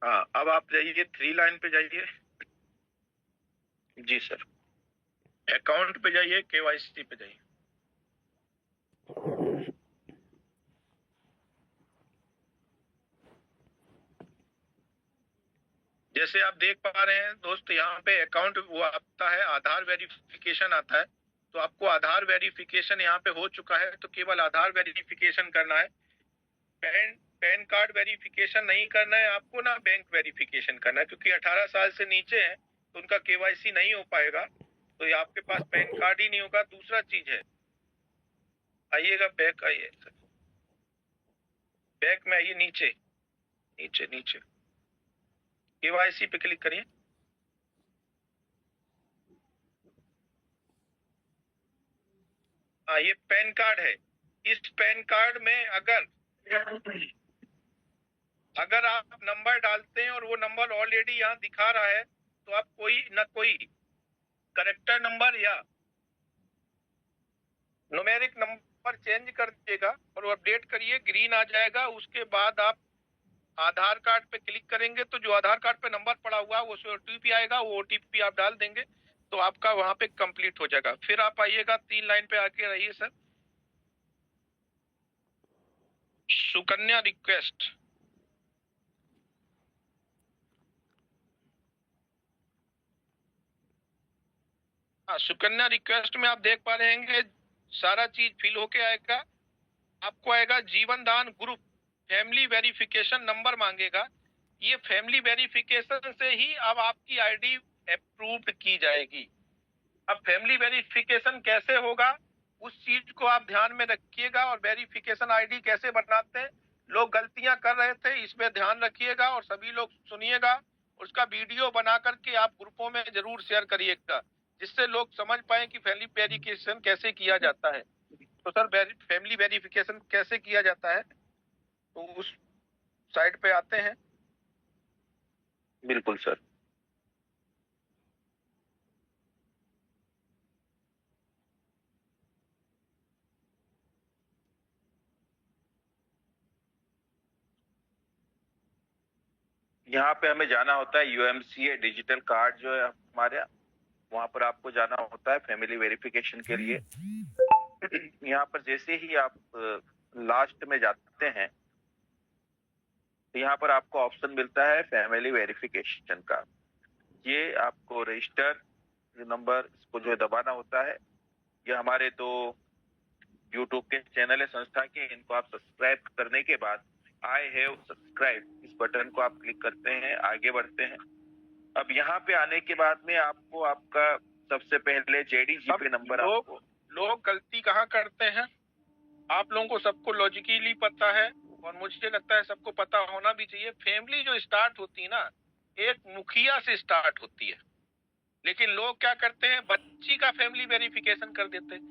हाँ, अब आप जाइए 3 लाइन पे जाइए। जी सर। अकाउंट पे जाइए, केवाईसी पे जाइए। जैसे आप देख पा रहे हैं दोस्त, यहाँ पे अकाउंट वो आता है, आधार वेरिफिकेशन आता है। तो आपको आधार वेरिफिकेशन यहाँ पे हो चुका है, तो केवल आधार वेरिफिकेशन करना है। पैन पैन कार्ड वेरिफिकेशन नहीं करना है आपको, ना बैंक वेरिफिकेशन करना है, क्योंकि 18 साल से नीचे है तो उनका केवाईसी नहीं हो पाएगा। तो ये आपके पास पैन कार्ड ही नहीं होगा। दूसरा चीज है, आइएगा बैक, आइए सर, बैक में आइए, नीचे नीचे नीचे केवाईसी पे क्लिक करिए। हाँ, ये पैन कार्ड है। इस पैन कार्ड में अगर आप नंबर डालते हैं और वो नंबर ऑलरेडी यहाँ दिखा रहा है, तो आप कोई करेक्टर नंबर या न्यूमेरिक नंबर चेंज कर दीजिएगा और अपडेट करिए, ग्रीन आ जाएगा। उसके बाद आप आधार कार्ड पे क्लिक करेंगे तो जो आधार कार्ड पे नंबर पड़ा हुआ है उसमें ओटीपी आएगा, वो ओटीपी आप डाल देंगे तो आपका वहां पे कंप्लीट हो जाएगा। फिर आप आइएगा 3 लाइन पे आके रहिए सर, सुकन्या रिक्वेस्ट। हाँ, सुकन्या रिक्वेस्ट में आप देख पा रहे हैं सारा चीज फिल होके आएगा। आपको आएगा जीवन दान ग्रुप, फैमिली वेरिफिकेशन नंबर मांगेगा। ये फैमिली वेरिफिकेशन से ही अब आपकी आईडी अप्रूव्ड की जाएगी। अब फैमिली वेरिफिकेशन कैसे होगा उस चीज को आप ध्यान में रखिएगा, और वेरिफिकेशन आईडी कैसे बनाते हैं, लोग गलतियां कर रहे थे, इसमें ध्यान रखिएगा और सभी लोग सुनिएगा। उसका वीडियो बना करके आप ग्रुपों में जरूर शेयर करिएगा, जिससे लोग समझ पाए कि फैमिली वेरिफिकेशन कैसे किया जाता है। तो सर, फैमिली वेरिफिकेशन कैसे किया जाता है, तो उस साइट पे आते हैं। बिल्कुल सर। यहाँ पे हमें जाना होता है यूएमसीए डिजिटल कार्ड जो है हमारे, वहां पर आपको जाना होता है फैमिली वेरिफिकेशन के लिए। यहाँ पर जैसे ही आप लास्ट में जाते हैं तो यहाँ पर आपको ऑप्शन मिलता है फैमिली वेरिफिकेशन का। ये आपको रजिस्टर नंबर, इसको जो है दबाना होता है। ये हमारे दो यूट्यूब के चैनल है संस्था के, इनको आप सब्सक्राइब करने के बाद आई हैव सब्सक्राइब इस बटन को आप क्लिक करते हैं, आगे बढ़ते हैं। अब यहाँ पे आने के बाद में आपको आपका सबसे पहले जेडीजीपी नंबर आपको, लोग गलती कहाँ करते हैं, आप लोगों को सबको लॉजिकली पता है और मुझे लगता है सबको पता होना भी चाहिए। फैमिली जो स्टार्ट होती है ना, एक मुखिया से स्टार्ट होती है, लेकिन लोग क्या करते हैं, बच्ची का फैमिली वेरिफिकेशन कर देते हैं।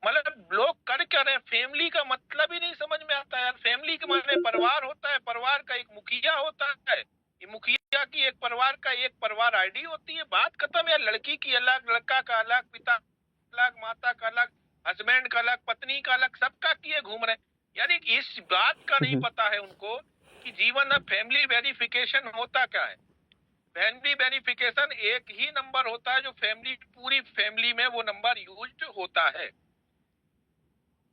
मतलब लोग कर क्या रहे हैं, फैमिली का मतलब ही नहीं समझ में आता है यार। फैमिली के माने परिवार होता है, परिवार का एक मुखिया होता है, ये मुखिया की एक परिवार का एक परिवार आईडी होती है, बात खत्म यार। लड़की की अलग, लड़का का अलग, पिता अलग, माता का अलग, हस्बैंड का अलग, पत्नी का अलग, सबका किए घूम रहे यार। इस बात का नहीं पता है उनको कि जीवन में फैमिली वेरिफिकेशन होता क्या है। फैमिली वेरिफिकेशन एक ही नंबर होता है जो फैमिली, पूरी फैमिली में वो नंबर यूज होता है।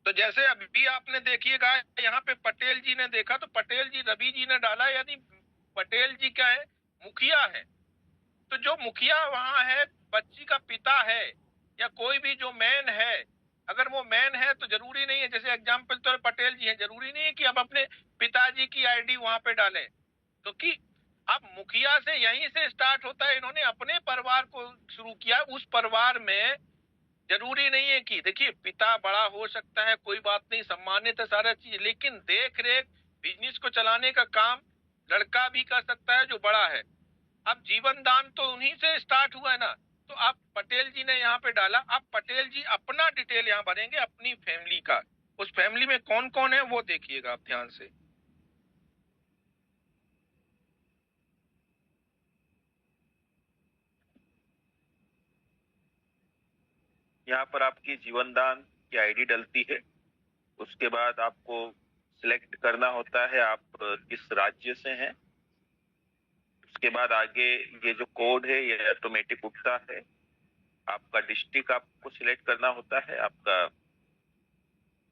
तो जैसे अभी आपने देखिएगा यहाँ पे पटेल जी ने देखा, तो पटेल जी रवि जी ने डाला, यानी पटेल जी क्या है, मुखिया है। तो जो मुखिया वहां है, बच्ची का पिता है या कोई भी जो मैन है, अगर वो मैन है तो जरूरी नहीं है, जैसे एग्जाम्पल तो पटेल जी है, जरूरी नहीं है कि आप अपने पिताजी की आईडी वहां पे डालें। तो कि अब मुखिया से यहीं से स्टार्ट होता है, इन्होंने अपने परिवार को शुरू किया। उस परिवार में जरूरी नहीं है कि, देखिए पिता बड़ा हो सकता है, कोई बात नहीं, सम्मानित है सारा चीज, लेकिन देख रेख बिजनेस को चलाने का काम लड़का भी कर सकता है जो बड़ा है। अब जीवन दान तो उन्हीं से स्टार्ट हुआ है ना। तो आप पटेल जी ने यहाँ पे डाला, अब पटेल जी अपना डिटेल यहाँ भरेंगे, अपनी फैमिली का। उस फैमिली में कौन कौन है वो देखिएगा आप ध्यान से। यहाँ पर आपकी जीवन दान की आईडी डलती है। उसके बाद आपको सिलेक्ट करना होता है आप किस राज्य से हैं। उसके बाद आगे ये जो कोड है ये ऑटोमेटिक उठता है। आपका डिस्ट्रिक्ट आपको सिलेक्ट करना होता है, आपका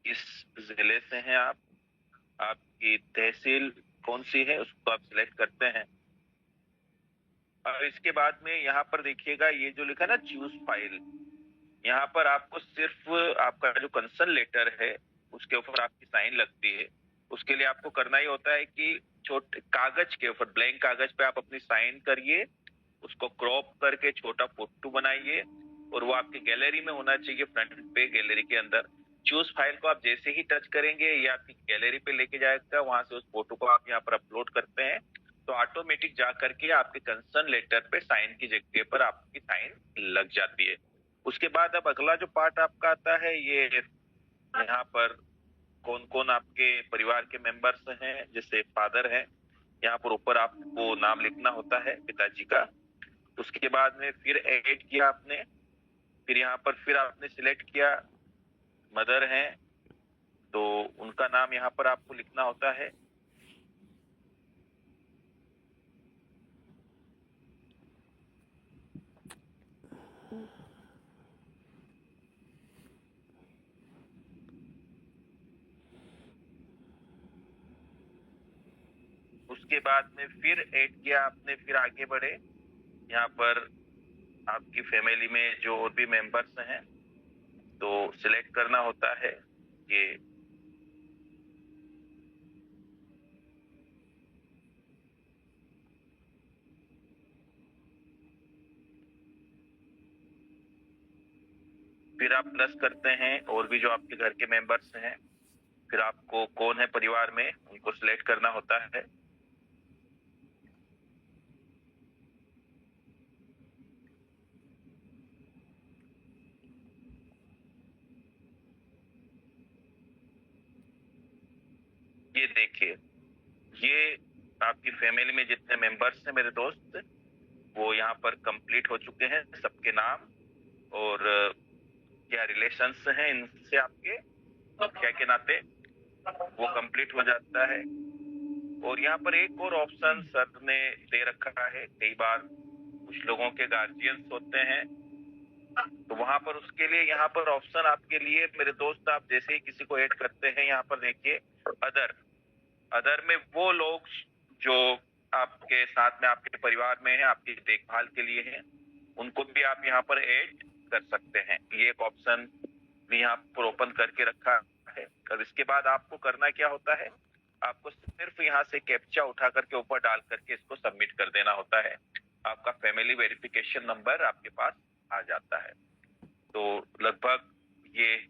किस जिले से हैं आप, आपकी तहसील कौन सी है उसको आप सिलेक्ट करते हैं। और इसके बाद में यहाँ पर देखिएगा ये जो लिखा ना चूज फाइल, यहाँ पर आपको सिर्फ आपका जो कंसर्न लेटर है उसके ऊपर आपकी साइन लगती है। उसके लिए आपको करना ही होता है कि छोटे कागज के ऊपर, ब्लैंक कागज पे आप अपनी साइन करिए, उसको क्रॉप करके छोटा फोटो बनाइए और वो आपकी गैलरी में होना चाहिए, फ्रंट पे गैलरी के अंदर। चूज फाइल को आप जैसे ही टच करेंगे ये आपकी गैलरी पे लेके जाएगा, वहां से उस फोटो को आप यहाँ पर अपलोड करते हैं तो ऑटोमेटिक जा करके आपके कंसर्न लेटर पे साइन की जगह पर आपकी साइन लग जाती है। उसके बाद अब अगला जो पार्ट आपका आता है, ये यहाँ पर कौन कौन आपके परिवार के मेंबर्स हैं, जैसे फादर हैं, यहाँ पर ऊपर आपको नाम लिखना होता है पिताजी का। उसके बाद में फिर ऐड किया आपने, फिर यहाँ पर फिर आपने सिलेक्ट किया मदर हैं तो उनका नाम यहाँ पर आपको लिखना होता है। उसके बाद में फिर ऐड किया आपने, फिर आगे बढ़े, यहाँ पर आपकी फैमिली में जो और भी मेंबर्स हैं तो सिलेक्ट करना होता है ये। फिर आप प्लस करते हैं और भी जो आपके घर के मेंबर्स हैं, फिर आपको कौन है परिवार में उनको सिलेक्ट करना होता है। ये देखिए, ये आपकी फैमिली में जितने मेंबर्स हैं मेरे दोस्त, वो यहाँ पर कंप्लीट हो चुके हैं, सबके नाम और क्या रिलेशंस हैं इनसे आपके क्या के नाते, वो कंप्लीट हो जाता है। और यहाँ पर एक और ऑप्शन सर ने दे रखा है, कई बार कुछ लोगों के गार्जियंस होते हैं तो वहां पर उसके लिए यहाँ पर ऑप्शन आपके लिए मेरे दोस्त, आप जैसे ही किसी को ऐड करते हैं यहाँ पर देखिए अदर में वो लोग जो आपके साथ में आपके परिवार में है, आपकी देखभाल के लिए हैं, उनको भी आप यहाँ पर ऐड कर सकते हैं। ये एक ऑप्शन भी यहाँ पर ओपन करके रखा है। और इसके बाद आपको करना क्या होता है, आपको सिर्फ यहाँ से कैप्चा उठा करके ऊपर डाल करके इसको सबमिट कर देना होता है। आपका फैमिली वेरिफिकेशन नंबर आपके पास आ जाता है। तो लगभग ये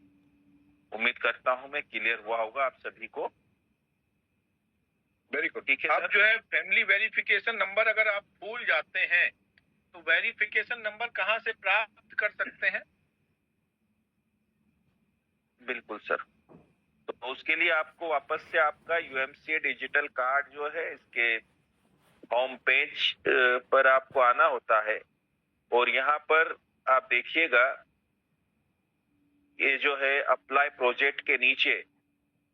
उम्मीद करता हूं मैं क्लियर हुआ होगा आप सभी को। Very good. ठीक है अब जो है फैमिली वेरिफिकेशन नंबर अगर आप भूल जाते हैं तो वेरिफिकेशन नंबर कहाँ से प्राप्त कर सकते हैं? बिल्कुल सर, तो उसके लिए आपको वापस से आपका यूएमसीए डिजिटल कार्ड जो है इसके होम पेज पर आपको आना होता है और यहाँ पर आप देखिएगा ये जो है अप्लाई प्रोजेक्ट के नीचे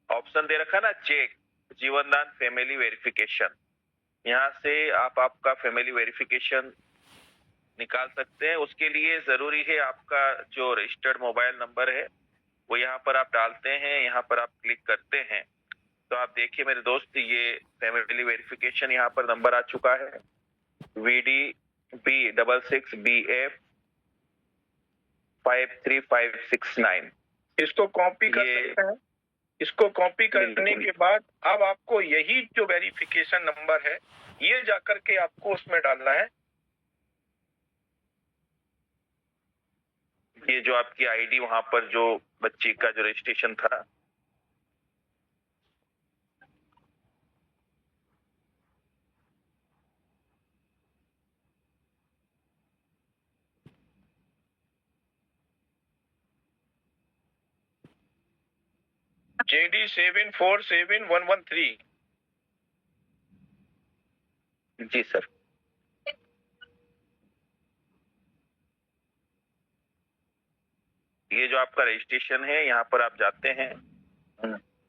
ऑप्शन दे रखा ना, चेक जीवनदान फैमिली वेरिफिकेशन, यहाँ से आप आपका फैमिली वेरिफिकेशन निकाल सकते हैं। उसके लिए जरूरी है आपका जो रजिस्टर्ड मोबाइल नंबर है वो यहाँ पर आप डालते हैं, यहाँ पर आप क्लिक करते हैं तो आप देखिए मेरे दोस्त ये फैमिली वेरिफिकेशन यहाँ पर नंबर आ चुका है VDB66BF 53569। इसको कॉपी कर सकते हैं। इसको कॉपी करने के बाद अब आपको यही जो वेरिफिकेशन नंबर है ये जाकर के आपको उसमें डालना है। ये जो आपकी आईडी वहां पर जो बच्ची का जो रजिस्ट्रेशन था, JD747113। जी सर। ये जो आपका रजिस्ट्रेशन है यहाँ पर आप जाते हैं,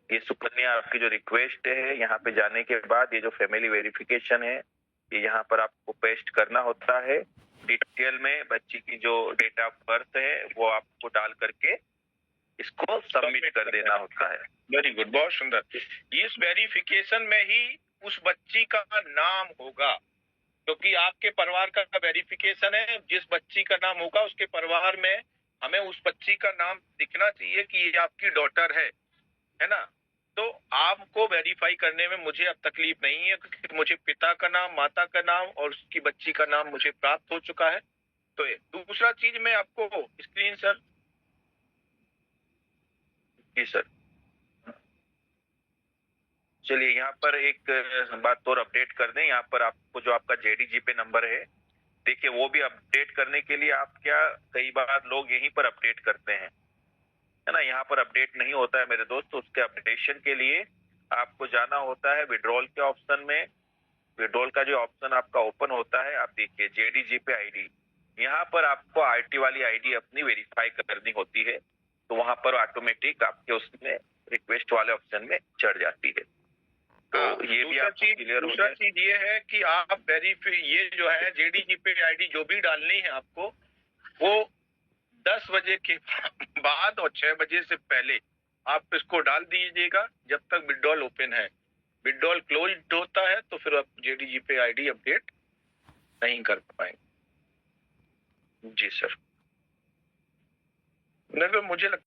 ये सुकन्या आपकी जो रिक्वेस्ट है यहाँ पे जाने के बाद ये जो फैमिली वेरिफिकेशन है ये यहाँ पर आपको पेस्ट करना होता है। डिटेल में बच्ची की जो डेट ऑफ बर्थ है वो आपको डाल करके इसको सबमिट कर देना होता है। वेरी गुड, बहुत सुंदर। इस वेरिफिकेशन में ही उस बच्ची का नाम होगा, क्योंकि आपके परिवार का वेरिफिकेशन है। जिस बच्ची का नाम होगा उसके परिवार में हमें उस बच्ची का नाम दिखना चाहिए कि ये आपकी डॉटर है ना। तो आपको वेरीफाई करने में मुझे अब तकलीफ नहीं है, क्योंकि मुझे पिता का नाम, माता का नाम और उसकी बच्ची का नाम मुझे प्राप्त हो चुका है। तो ये दूसरा चीज मैं आपको स्क्रीन सर। जी सर। चलिए यहाँ पर एक बात और अपडेट कर दें। यहाँ पर आपको जो आपका JDGP नंबर है, देखिए वो भी अपडेट करने के लिए आप क्या, कई बार लोग यहीं पर अपडेट करते हैं, है ना। यहाँ पर अपडेट नहीं होता है मेरे दोस्त। उसके अपडेशन के लिए आपको जाना होता है विड्रॉल के ऑप्शन में। विड्रॉल का जो ऑप्शन आपका ओपन होता है, आप देखिए JDGP ID, यहाँ पर आपको RT वाली ID अपनी वेरीफाई करनी होती है। तो वहां पर ऑटोमेटिक आपके उसमें रिक्वेस्ट वाले ऑप्शन में चढ़ जाती है। तो ये भी आप क्लियर हो दूसरा गया। चीज ये है कि आप ये जो है JDGP ID जो भी डालनी है आपको, वो 10 बजे के बाद और 6 बजे से पहले आप इसको डाल दीजिएगा, जब तक विड्रॉल ओपन है। विड्रॉल क्लोज होता है तो फिर आप JDGP ID अपडेट नहीं कर पाएंगे। जी सर। नहीं तो मुझे लगता